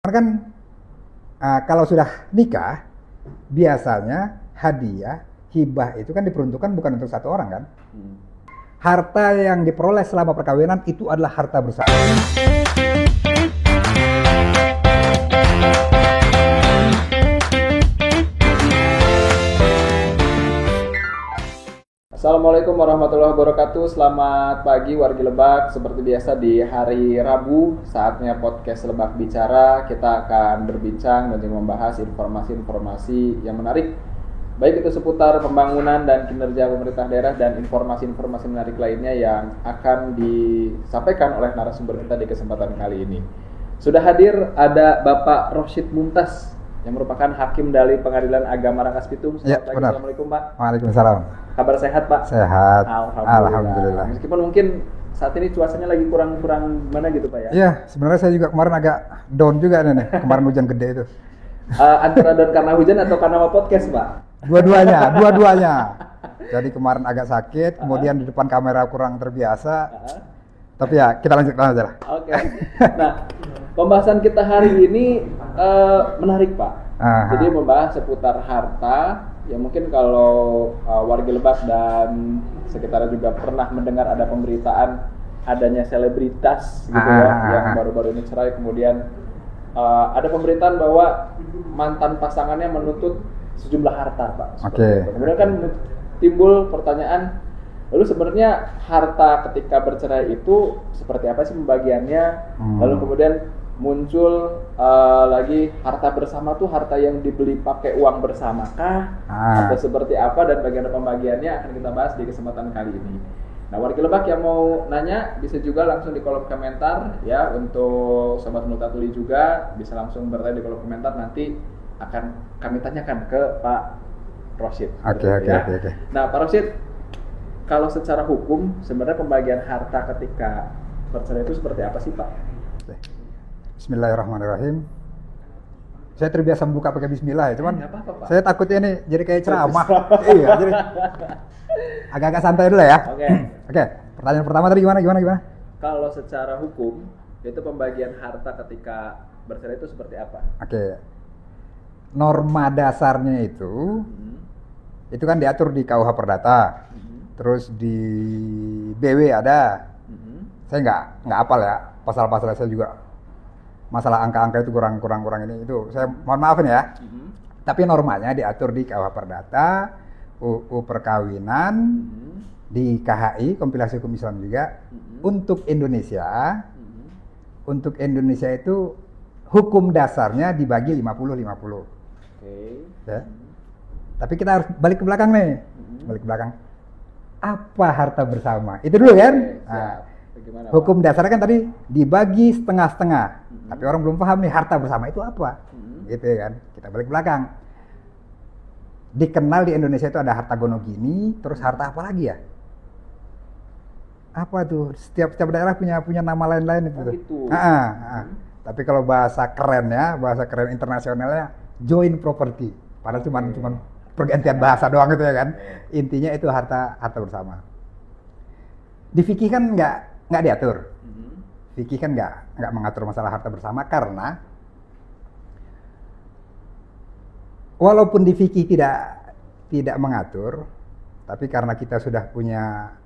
Karena kan kalau sudah nikah, biasanya hadiah, hibah itu kan diperuntukkan bukan untuk satu orang kan. Harta yang diperoleh selama perkawinan itu adalah harta bersama. Assalamualaikum warahmatullahi wabarakatuh. Selamat pagi wargi Lebak. Seperti biasa di hari Rabu, saatnya podcast Lebak Bicara. Kita akan berbincang dan juga membahas informasi-informasi yang menarik, baik itu seputar pembangunan dan kinerja pemerintah daerah dan informasi-informasi menarik lainnya yang akan disampaikan oleh narasumber kita di kesempatan kali ini. Sudah hadir ada Bapak Rosyid Mumtaz yang merupakan Hakim dari Pengadilan Agama Rangkas Bitung. Ya, benar. Assalamualaikum Pak. Waalaikumsalam. Kabar sehat Pak? Sehat. Alhamdulillah. Meskipun mungkin saat ini cuacanya lagi kurang mana gitu Pak ya? Iya, sebenarnya saya juga kemarin agak down juga nih. Kemarin hujan gede itu. Antara down karena hujan atau karena podcast Pak? Dua-duanya. Jadi kemarin agak sakit, kemudian di depan kamera kurang terbiasa. Tapi ya kita lanjutkan aja lah. Oke. Nah, pembahasan kita hari ini menarik Pak. Jadi membahas seputar harta. Ya mungkin kalau warga Lebak dan sekitarnya juga pernah mendengar ada pemberitaan adanya selebritas gitu yang baru-baru ini cerai, kemudian ada pemberitaan bahwa mantan pasangannya menuntut sejumlah harta Pak. Oke. Kemudian kan timbul pertanyaan, lalu sebenarnya harta ketika bercerai itu seperti apa sih pembagiannya? Lalu kemudian muncul lagi harta bersama tuh harta yang dibeli pakai uang bersama kah? Atau seperti apa dan bagaimana pembagiannya akan kita bahas di kesempatan kali ini. Nah, warga Lebak yang mau nanya bisa juga langsung di kolom komentar ya. Untuk Sobat Multatuli juga bisa langsung bertanya di kolom komentar, nanti akan kami tanyakan ke Pak Rosyid. Oke. Nah, Pak Rosyid, kalau secara hukum sebenarnya pembagian harta ketika bercerai itu seperti apa sih Pak? Bismillahirrahmanirrahim. Saya terbiasa membuka pakai bismillah ya, cuman apa-apa, saya takutnya ini jadi kayak ceramah. Iya, jadi agak-agak santai dulu ya. Oke. Pertanyaan pertama tadi gimana? Kalau secara hukum itu pembagian harta ketika bercerai itu seperti apa? Oke. Norma dasarnya itu kan diatur di KUH Perdata. Terus di BW ada. Saya nggak hafal ya pasal-pasalnya, saya juga masalah angka-angka itu kurang ini itu saya mohon maafin ya. Tapi normanya diatur di KUH Perdata, UU Perkawinan, di KHI Kompilasi Hukum Islam juga. Untuk Indonesia itu hukum dasarnya dibagi 50-50. Ya. Tapi kita harus balik ke belakang nih. Apa harta bersama? Itu dulu kan? Bagaimana, hukum dasarnya kan tadi dibagi setengah-setengah. Tapi orang belum paham nih harta bersama itu apa. Gitu kan. Kita balik belakang. Dikenal di Indonesia itu ada harta gonogini, terus harta apa lagi ya? Apa tuh? Setiap daerah punya nama lain-lain itu. Gitu. Tapi kalau bahasa keren internasionalnya joint property. Padahal cuma pergantian bahasa doang itu ya kan. Intinya itu harta bersama. Di fikih kan nggak diatur. Fikih kan nggak mengatur masalah harta bersama, karena walaupun di fikih tidak mengatur, tapi karena kita sudah punya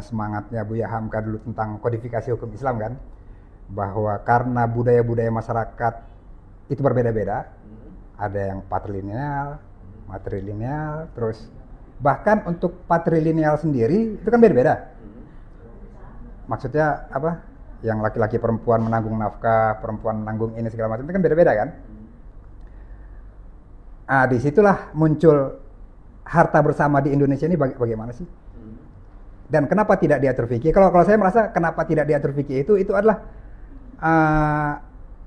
semangatnya Buya Hamka dulu tentang kodifikasi hukum Islam kan, bahwa karena budaya-budaya masyarakat itu berbeda-beda, ada yang patrilineal, matrilineal, terus bahkan untuk patrilineal sendiri itu kan beda-beda. Maksudnya apa? Yang laki-laki perempuan menanggung nafkah, perempuan menanggung ini segala macam itu kan beda-beda kan? Disitulah muncul harta bersama di Indonesia ini bagaimana sih? Dan kenapa tidak diatur fikih? Kalau saya merasa kenapa tidak diatur fikih itu adalah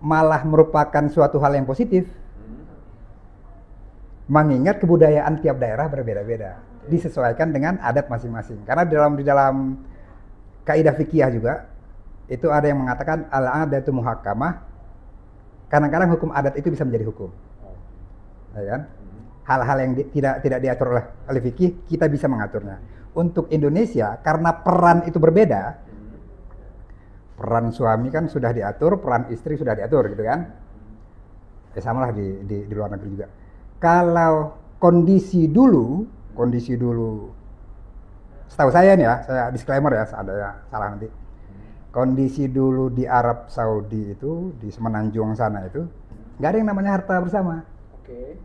malah merupakan suatu hal yang positif. Mengingat kebudayaan tiap daerah berbeda-beda, disesuaikan dengan adat masing-masing. Karena di dalam kaidah fikih juga itu ada yang mengatakan al-adatu muhakkamah. Kadang-kadang hukum adat itu bisa menjadi hukum. Ya kan? Hal-hal yang tidak diatur oleh fikih kita bisa mengaturnya. Untuk Indonesia karena peran itu berbeda. Peran suami kan sudah diatur, peran istri sudah diatur gitu kan. sama lah di luar negeri juga. Kalau kondisi dulu, setahu saya nih ya, saya disclaimer ya, ada salah nanti. Kondisi dulu di Arab Saudi itu, di Semenanjung sana itu, nggak ada yang namanya harta bersama. Oke.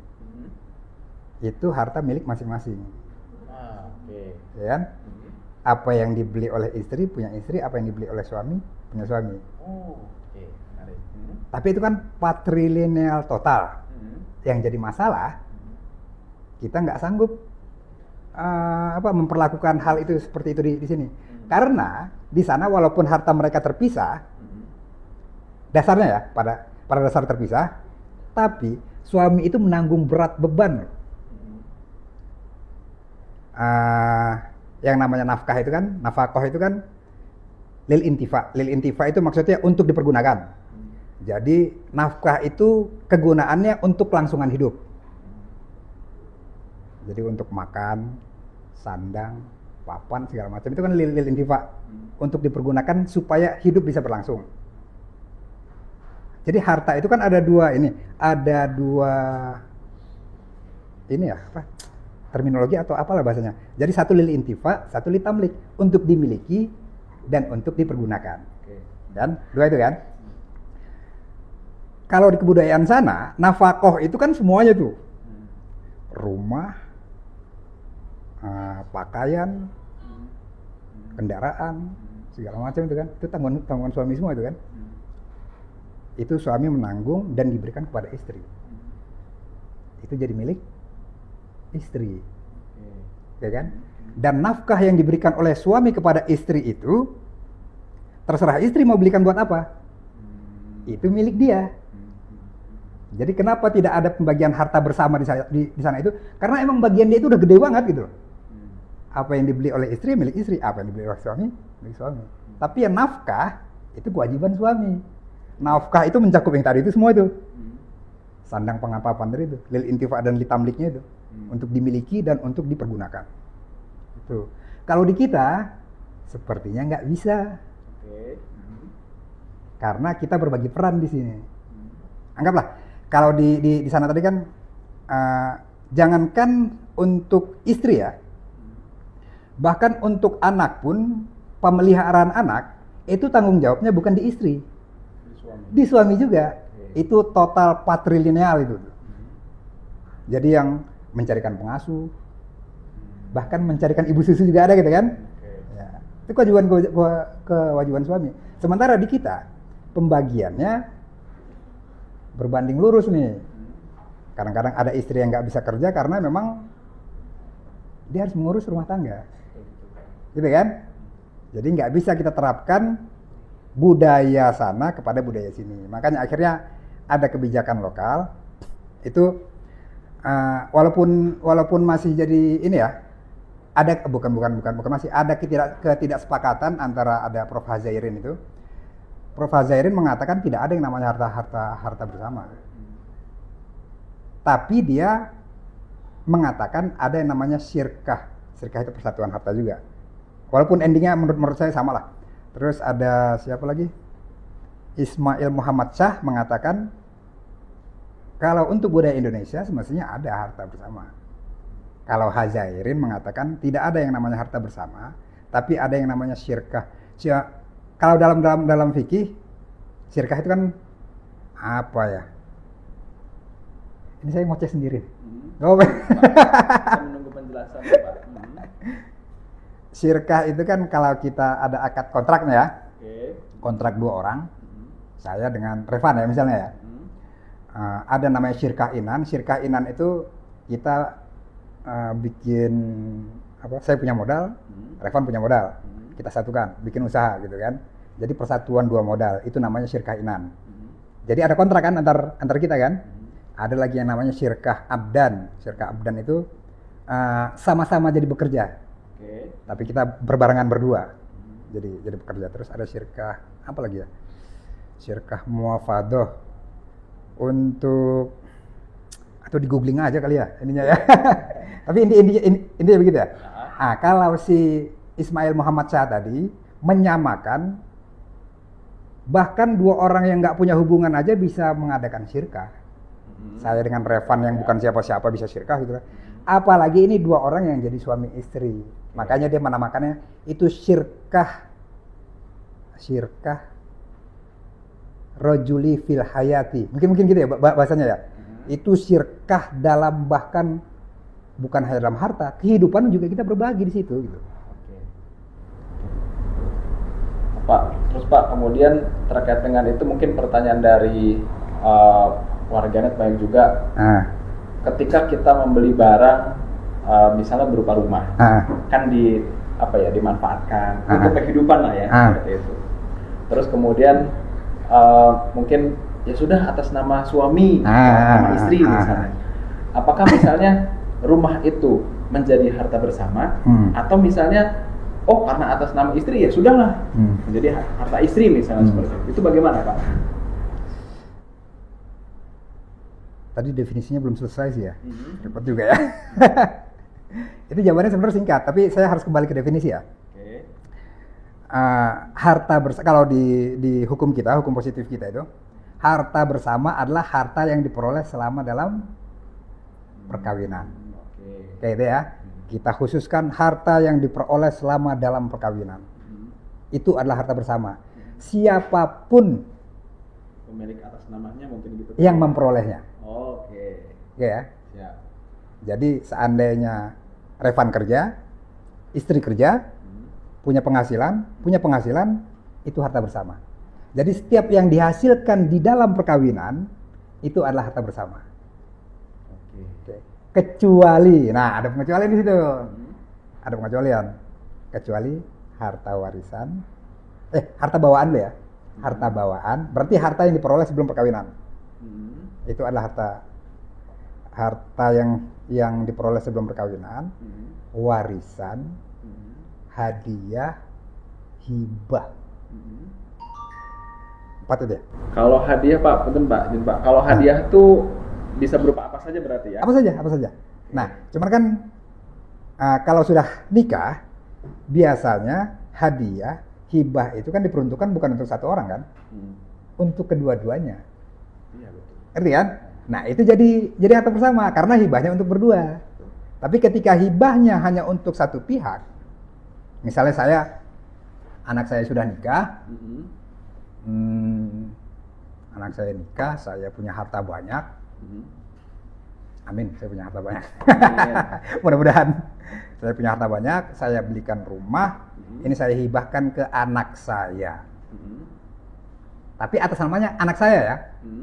Itu harta milik masing-masing. Oke. Ya kan? Apa yang dibeli oleh istri punya istri, apa yang dibeli oleh suami punya suami. Oke, menarik. Tapi itu kan patrilineal total. Yang jadi masalah, kita nggak sanggup memperlakukan hal itu seperti itu di sini. Karena di sana walaupun harta mereka terpisah, dasarnya ya pada dasar terpisah, tapi suami itu menanggung berat beban. Yang namanya nafkah itu kan, nafkah itu kan lil intifa. Lil intifa itu maksudnya untuk dipergunakan. Jadi nafkah itu kegunaannya untuk kelangsungan hidup. Jadi untuk makan, sandang, papan segala macam itu kan lil intifa, untuk dipergunakan supaya hidup bisa berlangsung. Jadi harta itu kan ada dua terminologi atau apalah bahasanya. Jadi satu lil intifa, satu lil tamlik, untuk dimiliki dan untuk dipergunakan. Dan dua itu kan. Kalau di kebudayaan sana, nafkah itu kan semuanya tuh. Rumah, pakaian, kendaraan, segala macam itu kan. Itu tanggungan suami semua itu kan. Itu suami menanggung dan diberikan kepada istri. Itu jadi milik istri, ya kan? Dan nafkah yang diberikan oleh suami kepada istri itu terserah istri mau belikan buat apa, itu milik dia. Jadi kenapa tidak ada pembagian harta bersama di sana itu? Karena emang bagian dia itu udah gede banget gitu. Apa yang dibeli oleh istri milik istri, apa yang dibeli oleh suami milik suami. Tapi yang nafkah itu kewajiban suami. Nafkah itu mencakup yang tadi itu semua itu. Sandang pengapapan dari itu, lil intifa dan lil tamliknya itu. Untuk dimiliki dan untuk dipergunakan. Itu. Kalau di kita sepertinya nggak bisa. Karena kita berbagi peran di sini. Anggaplah kalau di sana tadi kan jangankan untuk istri ya. Bahkan untuk anak pun, pemeliharaan anak itu tanggung jawabnya bukan di istri. Di suami juga. Itu total patrilineal itu. Jadi yang mencarikan pengasuh, bahkan mencarikan ibu susu juga ada gitu kan. Ya, itu kewajiban suami. Sementara di kita pembagiannya berbanding lurus nih. Kadang-kadang ada istri yang nggak bisa kerja karena memang dia harus mengurus rumah tangga, gitu kan. Jadi nggak bisa kita terapkan budaya sana kepada budaya sini. Makanya akhirnya ada kebijakan lokal itu. Walaupun masih jadi ini ya, ada bukan masih ada ketidaksepakatan antara ada Prof. Hazairin itu. Prof. Hazairin mengatakan tidak ada yang namanya harta bersama. Tapi dia mengatakan ada yang namanya syirkah. Syirkah itu persatuan harta juga. Walaupun endingnya menurut saya sama lah. Terus ada siapa lagi? Ismail Muhammad Shah mengatakan kalau untuk budaya Indonesia semestinya ada harta bersama. Kalau Hazairin mengatakan tidak ada yang namanya harta bersama, tapi ada yang namanya syirkah. Kalau dalam fikih, syirkah itu kan apa ya? Ini saya ngoceh sendiri. Saya menunggu penjelasan Pak. Syirkah itu kan kalau kita ada akad kontraknya ya. Kontrak 2 orang. Saya dengan Revan ya misalnya ya. Ada namanya syirkah inan. Syirkah inan itu kita bikin saya punya modal, Revan punya modal, kita satukan, bikin usaha gitu kan. Jadi persatuan 2 modal itu namanya syirkah inan. Jadi ada kontrak kan antar kita kan. Ada lagi yang namanya syirkah abdan. Syirkah abdan itu sama-sama jadi bekerja, tapi kita berbarengan berdua. Jadi bekerja. Terus ada syirkah apa lagi ya? Syirkah muafadoh. Untuk atau di googling aja kali ya ininya ya. Tapi intinya begitu ya. Kalau si Ismail Muhammad Shah tadi menyamakan bahkan 2 orang yang nggak punya hubungan aja bisa mengadakan syirkah. Saya dengan Revan yang bukan siapa-siapa bisa syirkah gitu kan. Apalagi ini dua orang yang jadi suami istri. Makanya dia menamakannya itu syirkah rajuli fil hayati. Mungkin gitu ya bahasanya ya. Itu syirkah dalam bahkan bukan hanya dalam harta, kehidupan juga kita berbagi di situ gitu. Pak, terus Pak, kemudian terkait dengan itu mungkin pertanyaan dari warganet banyak juga. Ketika kita membeli barang, misalnya berupa rumah, kan dimanfaatkan untuk kehidupan lah ya, seperti itu. Terus kemudian mungkin ya sudah atas nama suami, nama istri misalnya. Apakah misalnya rumah itu menjadi harta bersama, atau misalnya karena atas nama istri ya sudahlah menjadi harta istri misalnya seperti itu. Itu bagaimana Pak? Tadi definisinya belum selesai sih ya, repot juga ya. Itu jawabannya sebenarnya singkat, tapi saya harus kembali ke definisi ya. Harta bersama, kalau di hukum kita, hukum positif kita itu, harta bersama adalah harta yang diperoleh selama dalam perkawinan. Kayak itu ya. Kita khususkan harta yang diperoleh selama dalam perkawinan. Itu adalah harta bersama. Siapapun pemilik atas namanya mungkin gitu. Yang memperolehnya. Oke. Ya. Siap. Jadi seandainya Revan kerja, istri kerja, punya penghasilan, itu harta bersama. Jadi setiap yang dihasilkan di dalam perkawinan itu adalah harta bersama. Oke. Kecuali, ada pengecualian di situ. Ada pengecualian. Kecuali harta warisan. Harta bawaan dulu ya. Harta bawaan, berarti harta yang diperoleh sebelum perkawinan. Itu adalah harta yang diperoleh sebelum perkawinan. Warisan, hadiah, hibah. 4 itu ya. Kalau hadiah Pak, punten Pak. Kalau hadiah tuh bisa berupa apa saja berarti ya? Apa saja. Nah, cuman kan kalau sudah nikah, biasanya hadiah, hibah itu kan diperuntukkan bukan untuk satu orang kan, untuk kedua-duanya. Iya betul. Ngerti kan? Nah, itu jadi harta bersama karena hibahnya untuk berdua. Tapi ketika hibahnya hanya untuk satu pihak, misalnya anak saya sudah nikah, anak saya nikah, saya punya harta banyak. Amin, saya punya harta banyak. Mudah-mudahan saya punya harta banyak, saya belikan rumah, ini saya hibahkan ke anak saya. Tapi atas namanya anak saya ya,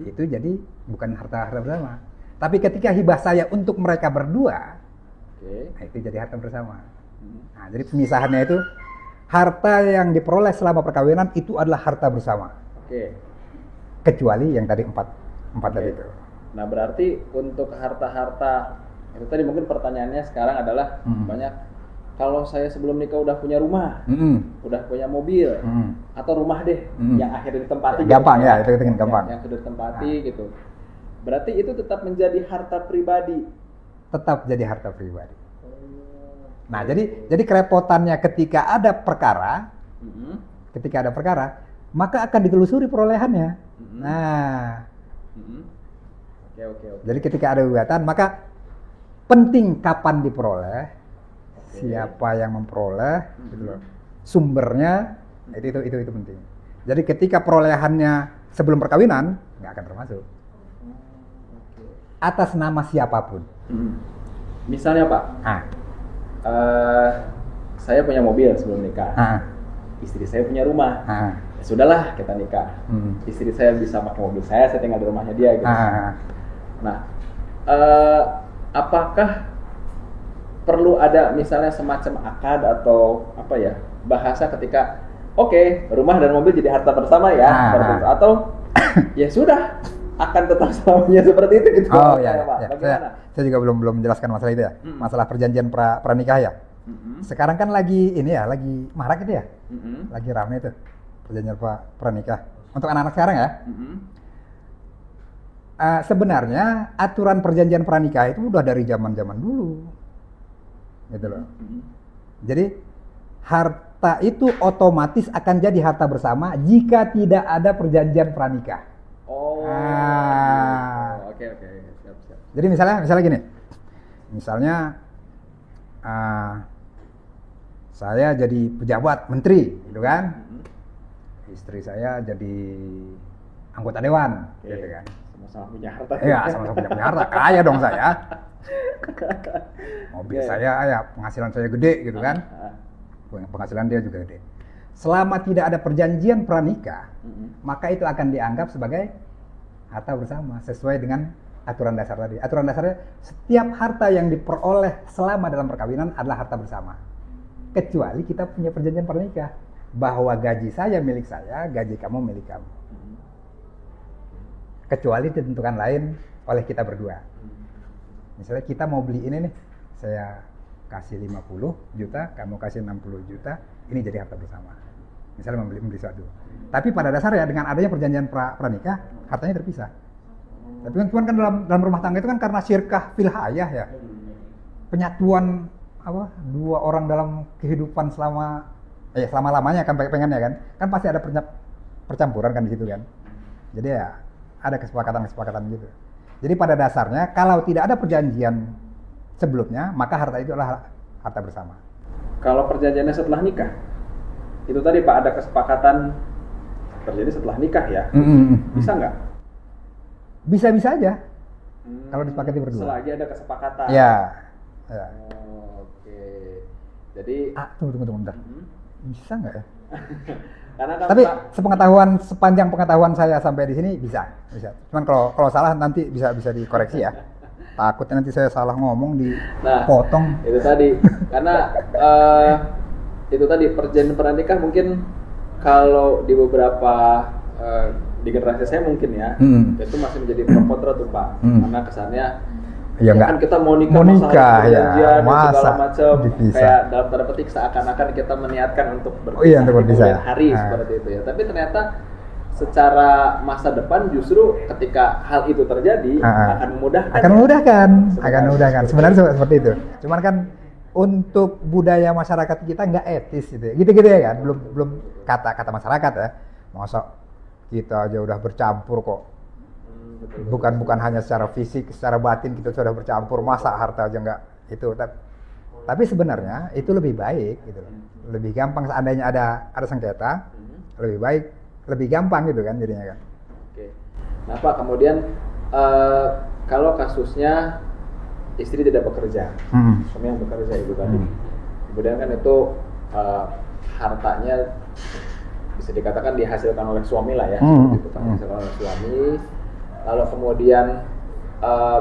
itu jadi bukan harta bersama. Tapi ketika hibah saya untuk mereka berdua, nah itu jadi harta bersama. Nah, jadi pemisahannya itu harta yang diperoleh selama perkawinan itu adalah harta bersama. Kecuali yang tadi empat tadi itu. Nah berarti untuk harta-harta itu tadi mungkin pertanyaannya sekarang adalah banyak, kalau saya sebelum nikah udah punya rumah, udah punya mobil, atau rumah deh yang akhirnya ditempati. Gampang gitu, ya, itu gampang. Yang sudah ditempati gitu. Berarti itu tetap menjadi harta pribadi. Tetap jadi harta pribadi. Nah jadi kerepotannya ketika ada perkara, maka akan ditelusuri perolehannya. Nah. Oke. Jadi ketika ada gugatan, maka penting kapan diperoleh, siapa yang memperoleh, gitu loh. Sumbernya, itu penting. Jadi ketika perolehannya sebelum perkawinan, nggak akan termasuk. Atas nama siapapun. Misalnya Pak, saya punya mobil sebelum nikah, istri saya punya rumah. Ya sudahlah kita nikah. Istri saya bisa pakai mobil saya tinggal di rumahnya dia gitu. Nah, apakah perlu ada misalnya semacam akad atau bahasa ketika rumah dan mobil jadi harta bersama ya, seperti itu, atau ya sudah akan tetap selamanya seperti itu gitu. Pak. Saya juga belum menjelaskan masalah itu ya, masalah perjanjian pranikah ya. Sekarang kan lagi marak itu ya, lagi ramai itu perjanjian pranikah untuk anak-anak sekarang ya. Sebenarnya aturan perjanjian pranikah itu udah dari zaman dulu, gitu loh. Jadi harta itu otomatis akan jadi harta bersama jika tidak ada perjanjian pranikah. Oke. Siap. Jadi misalnya gini, misalnya saya jadi pejabat menteri, gitu kan? Istri saya jadi anggota dewan, gitu kan? Sama-sama punya harta. Iya, sama-sama punya harta, kaya dong saya. Mobil saya, ya penghasilan saya gede, gitu kan? Penghasilan dia juga gede. Selama tidak ada perjanjian pranikah, maka itu akan dianggap sebagai harta bersama sesuai dengan aturan dasar tadi. Aturan dasarnya setiap harta yang diperoleh selama dalam perkawinan adalah harta bersama. Kecuali kita punya perjanjian pranikah bahwa gaji saya milik saya, gaji kamu milik kamu. Kecuali ditentukan lain oleh kita berdua. Misalnya kita mau beli ini nih, saya kasih 50 juta, kamu kasih 60 juta, ini jadi harta bersama. Misalnya membeli suatu. Tapi pada dasarnya dengan adanya perjanjian pranikah, hartanya terpisah. Tapi kan dalam rumah tangga itu kan karena syirkah fil hayah ya. Penyatuan dua orang dalam kehidupan selama-lamanya kan pengennya kan. Kan pasti ada percampuran kan di situ kan. Jadi ya ada kesepakatan gitu. Jadi pada dasarnya kalau tidak ada perjanjian sebelumnya, maka harta itu adalah harta bersama. Kalau perjanjiannya setelah nikah, itu tadi Pak ada kesepakatan terjadi setelah nikah ya, bisa nggak? Bisa aja. Kalau disepakati berdua. Selagi ada kesepakatan. Ya. Oke. Jadi. Tunggu bentar. Bisa nggak ya? Karena kan tapi sepanjang pengetahuan saya sampai di sini bisa. Cuman kalau salah nanti bisa dikoreksi ya. Takutnya nanti saya salah ngomong dipotong. Itu tadi karena itu tadi perjanjian pranikah mungkin kalau di beberapa di generasi saya mungkin ya itu masih menjadi pro kontra tuh Pak. Karena kesannya ya kan kita mau nikah ya, segala macam kayak dalam tanda petik seakan-akan kita meniatkan untuk berpisah di kemudian hari seperti itu ya. Tapi ternyata secara masa depan justru ketika hal itu terjadi akan memudahkan. Sebenarnya seperti itu. Cuman kan untuk budaya masyarakat kita nggak etis gitu ya kan. Belum kata masyarakat ya. Masa kita aja udah bercampur kok. Bukan hanya secara fisik, secara batin kita sudah bercampur, masa harta aja nggak itu. Tapi sebenarnya itu lebih baik gitu. Lebih gampang seandainya ada sengketa, lebih gampang gitu kan jadinya kan. Oke. Nah Pak, kemudian kalau kasusnya istri tidak bekerja, suami yang bekerja itu tadi, kemudian kan itu hartanya bisa dikatakan dihasilkan oleh suami lah ya, itu kan dihasilkan oleh suami. Lalu kemudian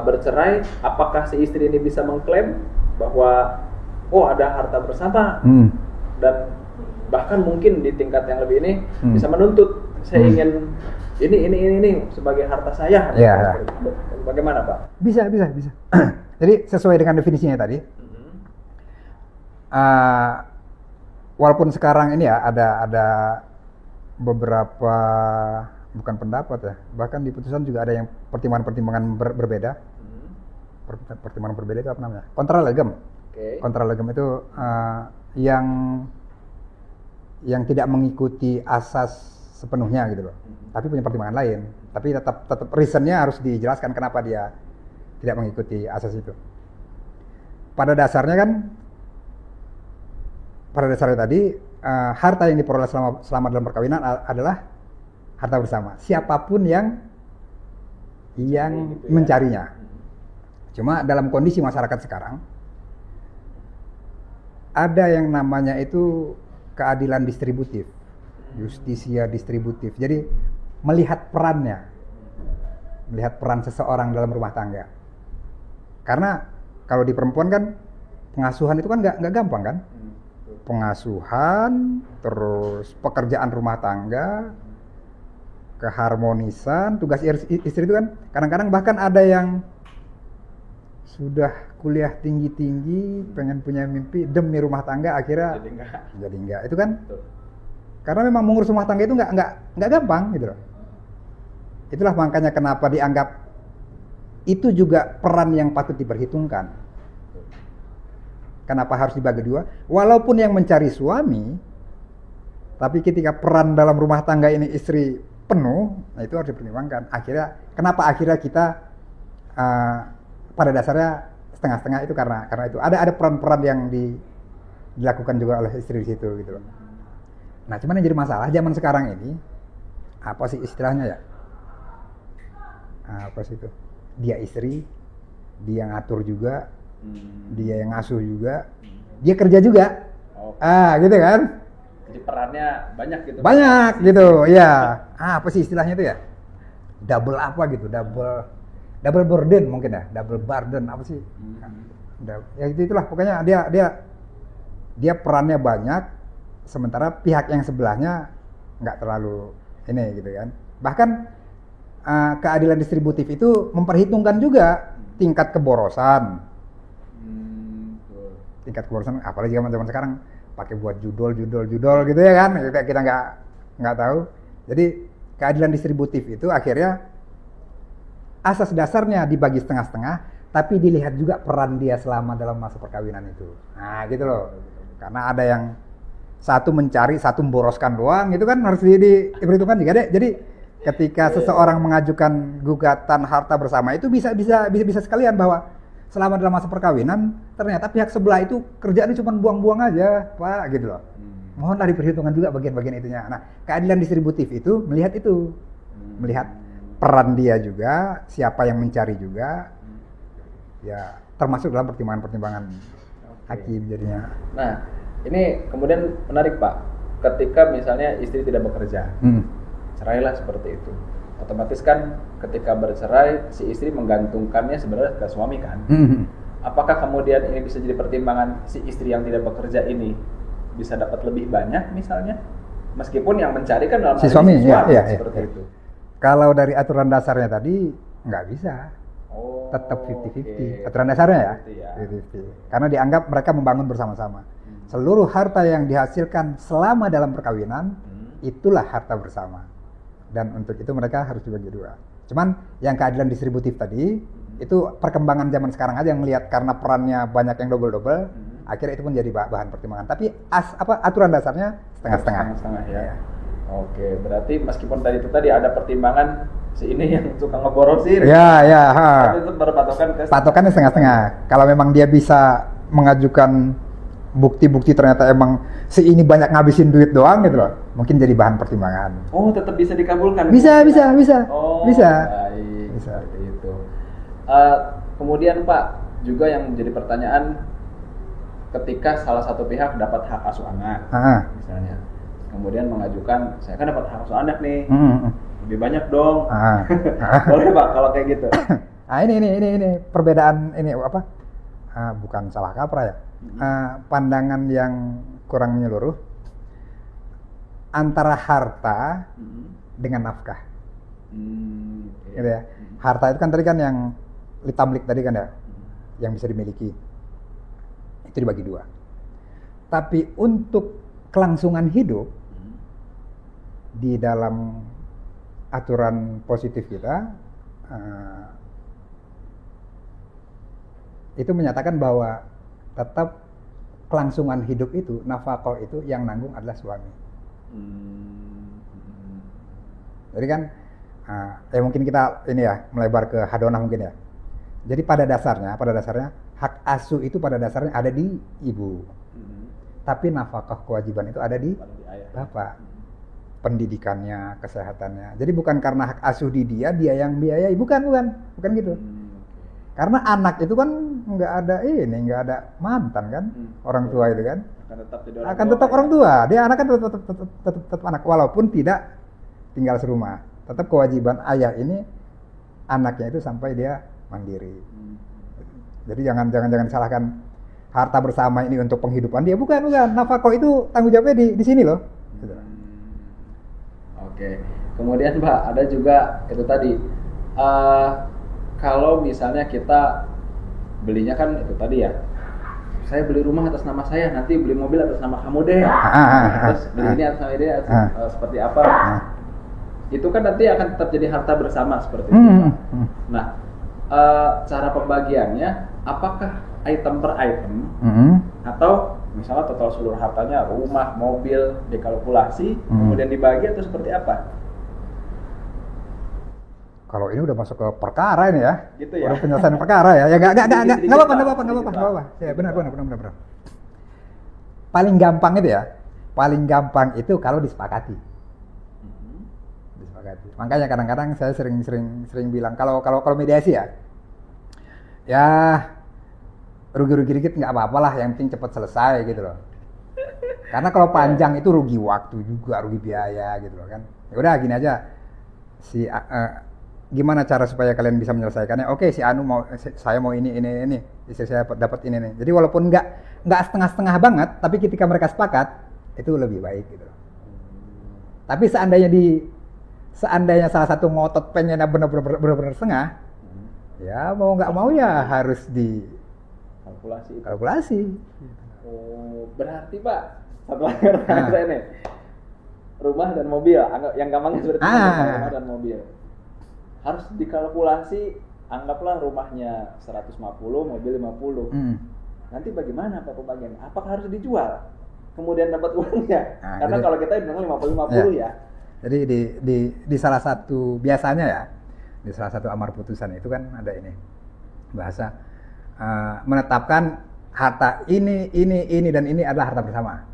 bercerai, apakah si istri ini bisa mengklaim bahwa ada harta bersama dan bahkan mungkin di tingkat yang lebih ini bisa menuntut saya ingin ini sebagai harta saya. Ya. Bagaimana Pak? Bisa. Jadi sesuai dengan definisinya tadi. Walaupun sekarang ini ya ada beberapa bukan pendapat ya, bahkan di putusan juga ada yang pertimbangan berbeda. Pertimbangan berbeda itu apa namanya? Kontra legem. Kontra legem itu yang tidak mengikuti asas sepenuhnya gitu loh. Tapi punya pertimbangan lain. Tapi tetap reasonnya harus dijelaskan kenapa dia tidak mengikuti asas itu. Pada dasarnya tadi harta yang diperoleh selama dalam perkawinan adalah harta bersama. Siapapun yang mencarinya. Cuma dalam kondisi masyarakat sekarang ada yang namanya itu keadilan distributif, justisia distributif. Jadi melihat peran seseorang dalam rumah tangga. Karena kalau di perempuan kan pengasuhan itu kan nggak gampang kan? Pengasuhan, terus pekerjaan rumah tangga, keharmonisan, tugas istri itu kan kadang-kadang bahkan ada yang sudah kuliah tinggi-tinggi, pengen punya mimpi demi rumah tangga akhirnya jadi enggak. Itu kan karena memang mengurus rumah tangga itu nggak gampang gitu loh. Itulah makanya kenapa dianggap itu juga peran yang patut diperhitungkan. Kenapa harus dibagi dua? Walaupun yang mencari suami, tapi ketika peran dalam rumah tangga ini istri penuh, nah itu harus dipertimbangkan. Kenapa akhirnya kita pada dasarnya setengah-setengah itu karena itu ada peran-peran yang dilakukan juga oleh istri di situ gitu loh. Nah, cuman yang jadi masalah zaman sekarang ini apa sih istilahnya ya? Apa sih itu? Dia istri, dia ngatur juga, dia yang ngasuh juga, dia kerja juga. Gitu kan? Jadi perannya banyak gitu. Banyak gitu, ya. Apa sih istilahnya itu ya? Double apa gitu? Double burden mungkin ya? Double burden apa sih? Ya itulah pokoknya dia perannya banyak, sementara pihak yang sebelahnya nggak terlalu ini gitu kan. Bahkan keadilan distributif itu memperhitungkan juga tingkat keborosan. Tingkat keborosan, apalagi zaman sekarang pakai buat judol gitu ya kan, kita nggak tahu. Jadi keadilan distributif itu akhirnya asas dasarnya dibagi setengah-setengah, tapi dilihat juga peran dia selama dalam masa perkawinan itu. Nah gitu loh, karena ada yang satu mencari, satu memboroskan doang, itu kan harus diperhitungkan juga deh. Jadi ketika seseorang mengajukan gugatan harta bersama itu bisa sekalian bahwa selama dalam masa perkawinan ternyata pihak sebelah itu kerjaannya cuma buang-buang aja, Pak, gitu loh. Mohonlah diperhitungkan juga bagian-bagian itunya. Nah, keadilan distributif itu melihat itu, melihat peran dia juga, siapa yang mencari juga, ya termasuk dalam pertimbangan-pertimbangan hakim jadinya. Nah, ini kemudian menarik, Pak, ketika misalnya istri tidak bekerja, cerailah seperti itu. Otomatis kan ketika bercerai si istri menggantungkannya sebenarnya ke suami kan. Apakah kemudian ini bisa jadi pertimbangan si istri yang tidak bekerja ini bisa dapat lebih banyak misalnya, meskipun yang mencari kan dalam si suami ya, seperti itu. Kalau dari aturan dasarnya tadi nggak bisa, tetap 50-50 aturan dasarnya ya, 50-50. Karena dianggap mereka membangun bersama-sama. Seluruh harta yang dihasilkan selama dalam perkawinan itulah harta bersama. Dan untuk itu mereka harus dibagi dua. Cuman yang keadilan distributif tadi itu perkembangan zaman sekarang aja yang melihat karena perannya banyak yang double, akhirnya itu pun jadi bahan pertimbangan. Tapi aturan dasarnya setengah-setengah ya. Oke, berarti meskipun tadi ada pertimbangan si ini yang suka ngeborosin. Tapi itu berpatokan ke patokannya setengah-setengah. Kalau memang dia bisa mengajukan bukti-bukti ternyata emang si ini banyak ngabisin duit doang gitu loh, mungkin jadi bahan pertimbangan. Oh, tetap bisa dikabulkan? Bisa. Oh, bisa. Baik. Bisa. Seperti itu. Kemudian Pak, juga yang menjadi pertanyaan ketika salah satu pihak dapat hak asuh anak, misalnya, kemudian mengajukan, saya kan dapat hak asuh anak nih, lebih banyak dong. Boleh Pak kalau kayak gitu? Ini perbedaan ini apa? Bukan salah kaprah ya. Pandangan yang kurang menyeluruh antara harta dengan nafkah. Gitu ya. Harta itu kan tadi kan yang litamlik tadi kan ya, yang bisa dimiliki. Itu dibagi dua. Tapi untuk kelangsungan hidup di dalam aturan positif kita itu menyatakan bahwa tetap kelangsungan hidup itu, nafkah itu yang nanggung adalah suami. Jadi kan, mungkin kita ini ya melebar ke hadonah mungkin ya. Jadi pada dasarnya hak asuh itu pada dasarnya ada di ibu. Tapi nafkah kewajiban itu ada di bapak. Pendidikannya, kesehatannya. Jadi bukan karena hak asuh di dia yang biayai, bukan gitu. Karena anak itu kan nggak ada mantan kan, orang tua itu kan akan tetap orang tua, dia anak kan tetap anak walaupun tidak tinggal serumah, tetap kewajiban ayah ini anaknya itu sampai dia mandiri. Jadi jangan salahkan harta bersama ini untuk penghidupan dia, bukan. Nafkah itu tanggung jawabnya di sini loh. Gitu. Oke. Kemudian Pak, ada juga itu tadi. Kalau misalnya kita belinya kan itu tadi ya, saya beli rumah atas nama saya, nanti beli mobil atas nama kamu deh, terus beli ini atas nama dia, seperti apa? Itu kan nanti akan tetap jadi harta bersama seperti itu. Nah, cara pembagiannya, apakah item per item, atau misalnya total seluruh hartanya, rumah, mobil, dikalkulasi, kemudian dibagi atau seperti apa? Kalau ini udah masuk ke perkara ini ya. Gitu ya. Udah penyelesaian perkara ya. Ya enggak apa-apa. Ya benar. Paling gampang itu ya. Paling gampang itu kalau disepakati. Disepakati. Makanya kadang-kadang saya sering bilang kalau mediasi ya. Ya rugi-rugi dikit nggak apa-apalah, yang penting cepat selesai gitu loh. Karena kalau panjang itu rugi waktu juga, rugi biaya gitu loh kan. Ya udah gini aja. Gimana cara supaya kalian bisa menyelesaikannya? Oke, si Anu mau, saya mau ini, istri saya dapat ini nih. Jadi walaupun nggak setengah-setengah banget, tapi ketika mereka sepakat itu lebih baik gitu. Tapi seandainya salah satu ngotot pengennya benar-benar setengah, ya mau nggak mau ya harus kalkulasi. Oh, berarti Pak, satu lagi pertanyaan saya nih. Rumah dan mobil, yang gampangnya seperti rumah dan mobil. Harus dikalkulasi, anggaplah rumahnya 150, mobil 50. Nanti bagaimana Pak pembagian? Apakah harus dijual? Kemudian dapat uangnya? Karena jadi, kalau kita bilang 50-50 ya. Jadi di salah satu biasanya ya, di salah satu amar putusan itu kan ada ini bahasa menetapkan harta ini dan ini adalah harta bersama.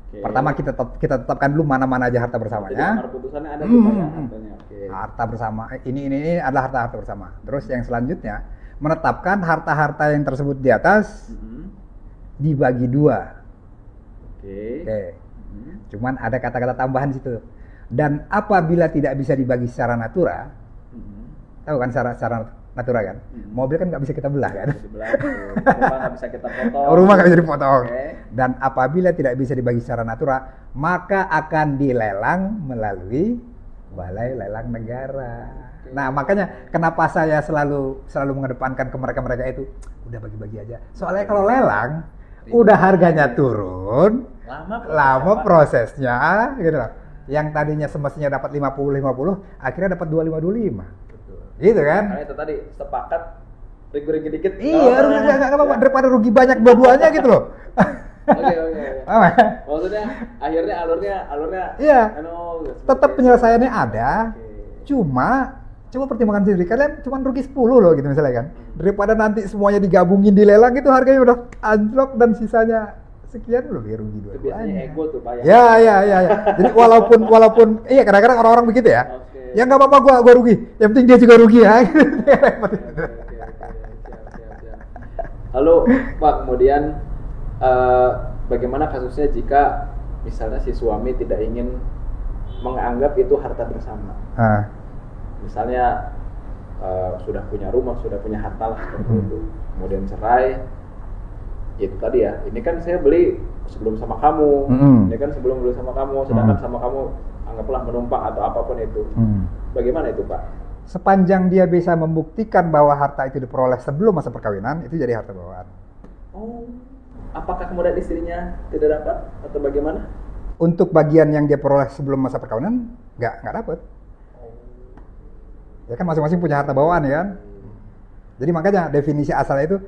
Okay. Pertama kita tetapkan dulu mana-mana aja harta bersamanya. Jadi amar putusannya ada juga ya hartanya. Okay. Harta bersama ini adalah harta bersama. Terus yang selanjutnya menetapkan harta-harta yang tersebut di atas dibagi 2. Oke. Cuman ada kata-kata tambahan situ. Dan apabila tidak bisa dibagi secara natura, tahu kan secara natura kan? Mobil kan nggak bisa kita belah kan? Rumah nggak bisa kita potong. Rumah nggak bisa dipotong. Okay. Dan apabila tidak bisa dibagi secara natura, maka akan dilelang melalui Balai Lelang Negara. Okay. Nah makanya kenapa saya selalu mengedepankan ke mereka itu udah bagi-bagi aja. Soalnya kalau lelang udah harganya turun, lama prosesnya gitu loh. Yang tadinya semestinya dapat 50-50, akhirnya dapat 25-25. Gitu kan? Karena itu tadi sepakat rugi dikit. Iya, nggak apa-apa daripada rugi banyak dua-duanya gitu loh. Oke. Maksudnya akhirnya alurnya. Iya. Tetap penyelesaiannya ada. Okay. Cuma coba pertimbangkan sendiri, kalian cuma rugi 10 loh gitu misalnya kan. Daripada nanti semuanya digabungin di lelang itu harganya udah anjlok dan sisanya sekian lebih rugi dua-duanya. Itu biasanya ego tuh Pak ya. Ya. Jadi walaupun iya kadang-kadang orang-orang begitu ya. Okay. Ya nggak apa-apa gua rugi, yang penting dia juga rugi ya. Siap. Lalu Pak, kemudian bagaimana kasusnya jika misalnya si suami tidak ingin menganggap itu harta bersama? Misalnya sudah punya rumah, sudah punya harta lah seperti itu, kemudian cerai, itu tadi ya, ini kan saya beli sebelum sama kamu, ini kan sebelum beli sama kamu, sedangkan sama kamu anggaplah menumpang atau apapun itu. Bagaimana itu Pak? Sepanjang dia bisa membuktikan bahwa harta itu diperoleh sebelum masa perkawinan, itu jadi harta bawaan. Oh, apakah kemudian istrinya tidak dapat atau bagaimana? Untuk bagian yang dia peroleh sebelum masa perkawinan, nggak dapat. Ya kan masing-masing punya harta bawaan ya kan. Jadi makanya definisi asalnya itu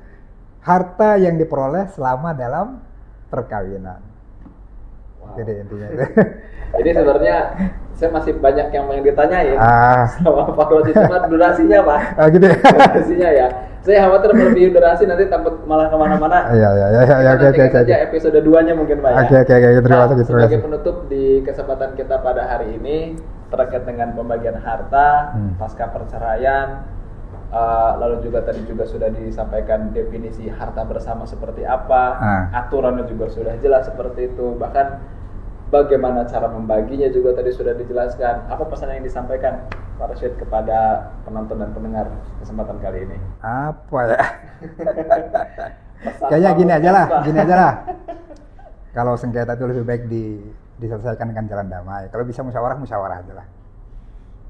harta yang diperoleh selama dalam perkawinan. Wow. Jadi intinya itu. Jadi sebenarnya saya masih banyak yang pengen ditanyain sama Pak Rosi, cuma durasinya Pak. Gitu ya. Durasinya ya. Saya khawatir melebihi durasi nanti takut malah kemana-mana. Iya. Oke. Saja episode 2-nya mungkin Pak ya. Oke. Terima kasih. Sebagai penutup di kesempatan kita pada hari ini terkait dengan pembagian harta pasca perceraian, lalu juga tadi juga sudah disampaikan definisi harta bersama seperti apa, aturannya juga sudah jelas seperti itu, bahkan bagaimana cara membaginya juga tadi sudah dijelaskan. Apa pesan yang disampaikan Pak Rashid kepada penonton dan pendengar kesempatan kali ini? Apa ya? Kayaknya gini aja lah. Kalau sengketa itu lebih baik diselesaikan dengan jalan damai. Kalau bisa musyawarah aja lah.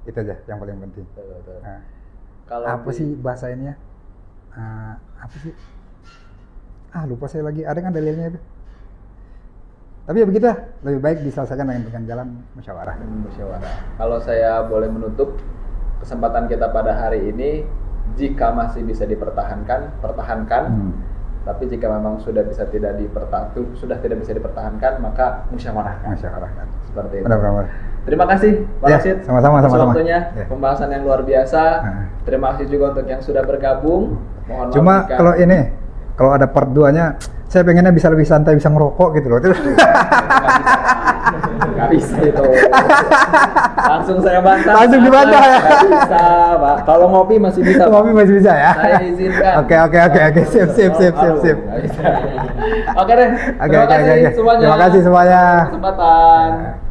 Itu aja yang paling penting. Betul. Kalau apa sih bahasa ini ya? Apa sih? Lupa saya lagi. Ada kan dalilnya itu? Tapi ya begitu lah, lebih baik diselesaikan dengan jalan musyawarah. Kalau saya boleh menutup kesempatan kita pada hari ini, jika masih bisa dipertahankan, pertahankan. Tapi jika memang sudah tidak bisa dipertahankan, maka musyawarahkan. Seperti itu. Benar. Terima kasih Pak Ya, Rashid sama-sama, atas sama-sama. waktunya, Ya. pembahasan yang luar biasa. Nah. Terima kasih juga untuk yang sudah bergabung. Mohon maaf Cuma jika- kalau ini, kalau ada part 2-nya, saya pengennya bisa lebih santai, bisa ngerokok gitu loh. Nggak bisa itu. Langsung saya bantah. Langsung dibantah ya? Nggak bisa, Pak. Kalau ngopi masih bisa, Pak. Ngopi masih bisa ya? Saya izinkan. Oke, sip. Nggak bisa. Oke deh. Oke, Terima kasih semuanya. Terima kasih semuanya. Kesempatan. Ya.